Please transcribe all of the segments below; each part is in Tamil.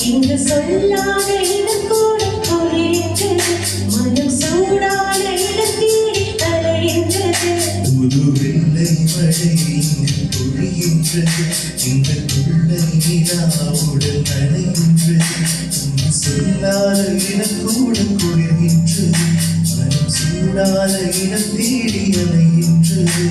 இங்கு சொல்லாத இடம் கூட பொழிகின்றது மனம் சூடான இடம் தேடி அலைகின்றது புது வெள்ளை மழை இங்கு பொழிகின்றது இந்த கொள்ளை நிலாவுடன் நனைகின்றது இங்கு சொல்லாத இடம் கூட பொழிகின்றது மனம் சூடான இடம் தேடி அலைகின்றது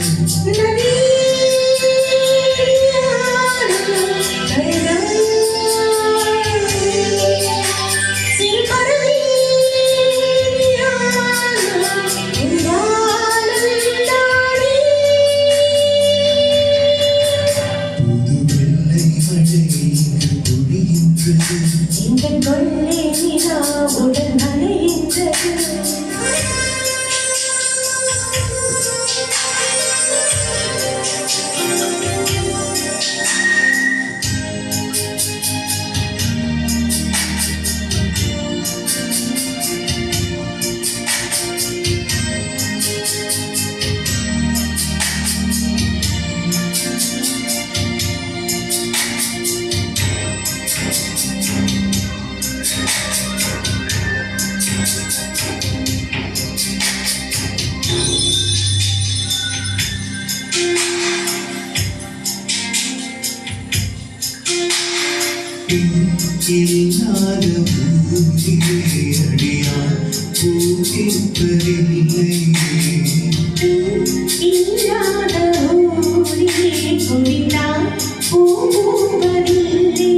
இந்த கொள்ளை நிலாவுடன் நனைகின்றது இல்லாத பூமியே அடியான் பூக்கிப்பதில்லை இல்லாத ஊரிலே குடித்தான் பூம்பதில்லை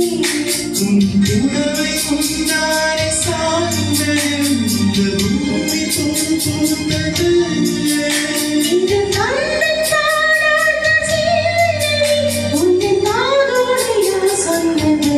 உன் உணவை உண்டாரை சார்ந்தது இந்த பூமி பூந்தது இது கண்ணன் தானாக சேர்ந்தது உன்னை நாடோடையா சொன்னது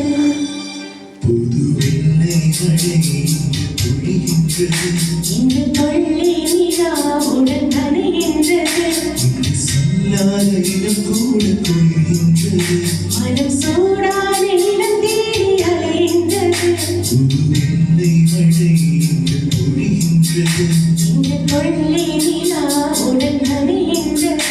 புது வெள்ளை மழை இங்கு பொழிகின்றது இந்த கொள்ளை நிலாவுடன் நனைகின்றது இங்கு சொல்லாத இடம் கூட பொழிகின்றது மனம் சூடான இடம் தேடி அலைகின்றது புது வெள்ளை மழை இங்கு பொழிகின்றது இந்த கொள்ளை நிலாவுடன் நனைகின்றது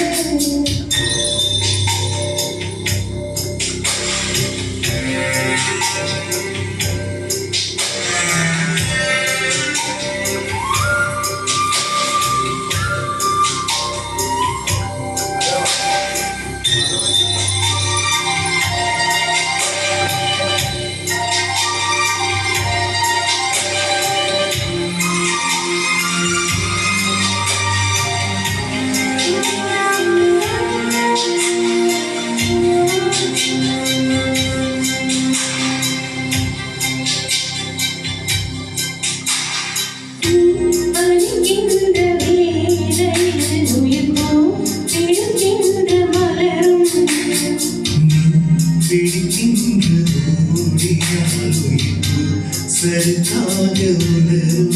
அழிக்கின்ற வேளையில் உயிர்ப்போம் பிடிக்கின்ற மலரும் பிடிக்கின்ற ஓடியால் உயிர்ப்பு சருக்காக உலரும்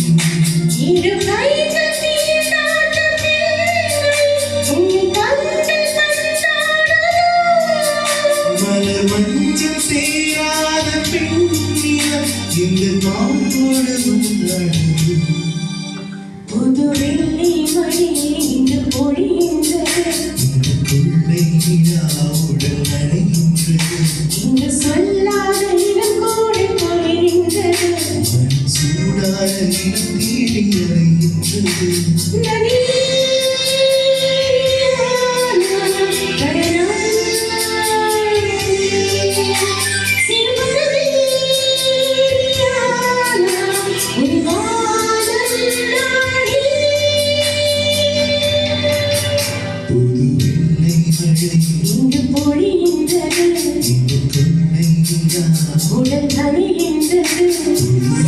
இரு கைகள் நீட்டாட்ட தேங்கள் உன்னை கண்டு கண்டாடுதோ மலர் மஞ்சள் சேராத பெண்ணிடம் இந்த மாவோடு உள்ளது புது வெள்ளி மழை இங்கு பொழிகின்றது இந்த கொள்ளை நிலாவுடன் நனைகின்றது இங்கு சொல்லாத இடம் கூட பொழிகின்றது மனம் சூடான இடம் தேடி அலைகின்றது புது வெள்ளை மழை இங்கு பொழிகின்றது இந்த கொள்ளை நிலா உடல் நனைகின்றது புது